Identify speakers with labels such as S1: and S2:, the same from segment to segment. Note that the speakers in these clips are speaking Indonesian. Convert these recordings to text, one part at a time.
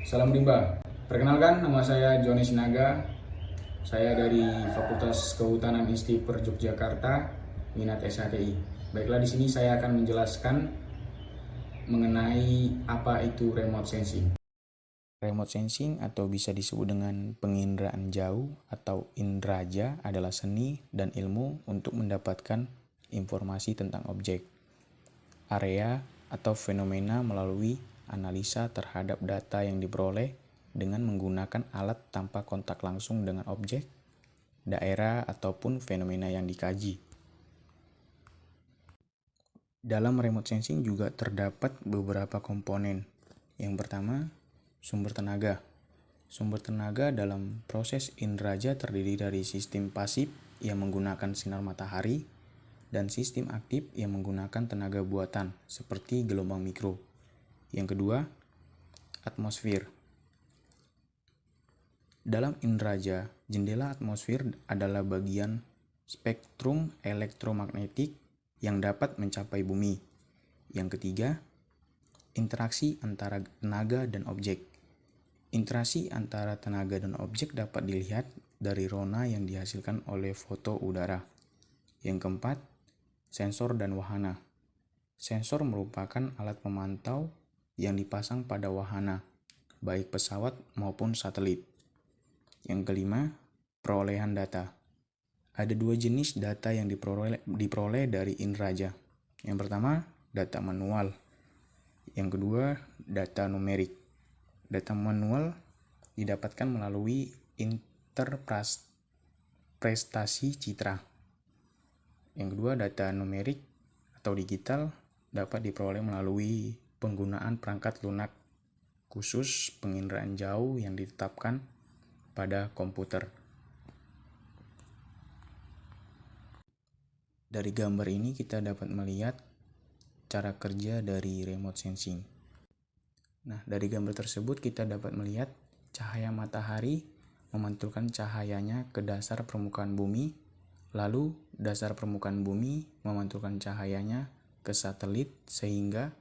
S1: Salam rimba. Perkenalkan, nama saya Joni Sinaga. Saya dari Fakultas Kehutanan ISTIPER Yogyakarta, minat SHTI. Baiklah, di sini saya akan menjelaskan mengenai apa itu remote sensing. Remote sensing atau bisa disebut dengan penginderaan jauh atau indraja adalah seni dan ilmu untuk mendapatkan informasi tentang objek, area, atau fenomena melalui analisa terhadap data yang diperoleh dengan menggunakan alat tanpa kontak langsung dengan objek, daerah, ataupun fenomena yang dikaji. Dalam remote sensing juga terdapat beberapa komponen. Yang pertama, sumber tenaga. Sumber tenaga dalam proses indraja terdiri dari sistem pasif yang menggunakan sinar matahari dan sistem aktif yang menggunakan tenaga buatan seperti gelombang mikro. Yang kedua, atmosfer. Dalam indraja, jendela atmosfer adalah bagian spektrum elektromagnetik yang dapat mencapai bumi. Yang ketiga, interaksi antara tenaga dan objek. Interaksi antara tenaga dan objek dapat dilihat dari rona yang dihasilkan oleh foto udara. Yang keempat, sensor dan wahana. Sensor merupakan alat pemantau yang dipasang pada wahana, baik pesawat maupun satelit. Yang kelima, perolehan data. Ada dua jenis data yang diperoleh dari indraja. Yang pertama, data manual. Yang kedua, data numerik. Data manual didapatkan melalui interpretasi citra. Yang kedua, data numerik atau digital dapat diperoleh melalui penggunaan perangkat lunak khusus penginderaan jauh yang ditetapkan pada komputer. Dari gambar ini kita dapat melihat cara kerja dari remote sensing. Nah, dari gambar tersebut kita dapat melihat cahaya matahari memantulkan cahayanya ke dasar permukaan bumi, lalu dasar permukaan bumi memantulkan cahayanya ke satelit sehingga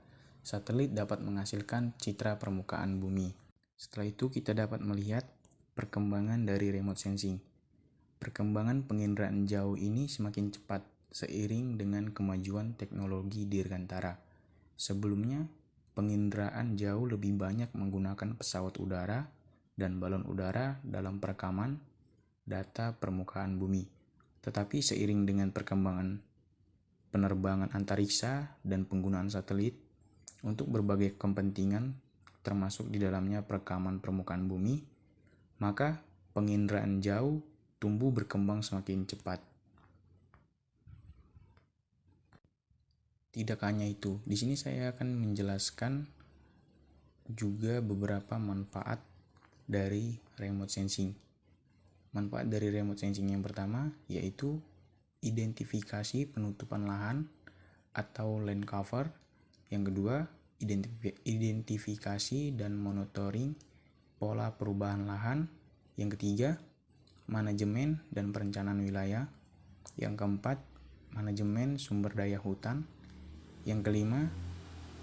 S1: satelit dapat menghasilkan citra permukaan bumi. Setelah itu kita dapat melihat perkembangan dari remote sensing. Perkembangan penginderaan jauh ini semakin cepat seiring dengan kemajuan teknologi dirgantara. Sebelumnya, penginderaan jauh lebih banyak menggunakan pesawat udara dan balon udara dalam perekaman data permukaan bumi. Tetapi seiring dengan perkembangan penerbangan antariksa dan penggunaan satelit untuk berbagai kepentingan termasuk di dalamnya perekaman permukaan bumi, maka penginderaan jauh tumbuh berkembang semakin cepat. Tidak hanya itu, di sini saya akan menjelaskan juga beberapa manfaat dari remote sensing. Manfaat dari remote sensing yang pertama yaitu identifikasi penutupan lahan atau land cover. Yang kedua, identifikasi dan monitoring pola perubahan lahan. Yang ketiga, manajemen dan perencanaan wilayah. Yang keempat, manajemen sumber daya hutan. Yang kelima,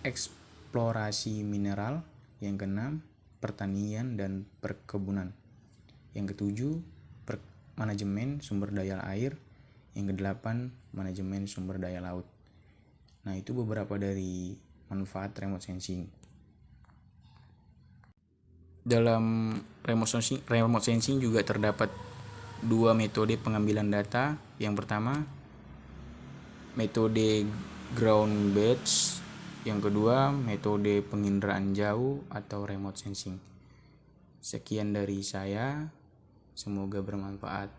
S1: eksplorasi mineral. Yang keenam, pertanian dan perkebunan. Yang ketujuh, manajemen sumber daya air. Yang kedelapan, manajemen sumber daya laut. Nah, itu beberapa dari manfaat remote sensing. Dalam remote sensing juga terdapat dua metode pengambilan data. Yang pertama, metode ground based. Yang kedua, metode penginderaan jauh atau remote sensing. Sekian dari saya, semoga bermanfaat.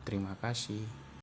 S1: Terima kasih.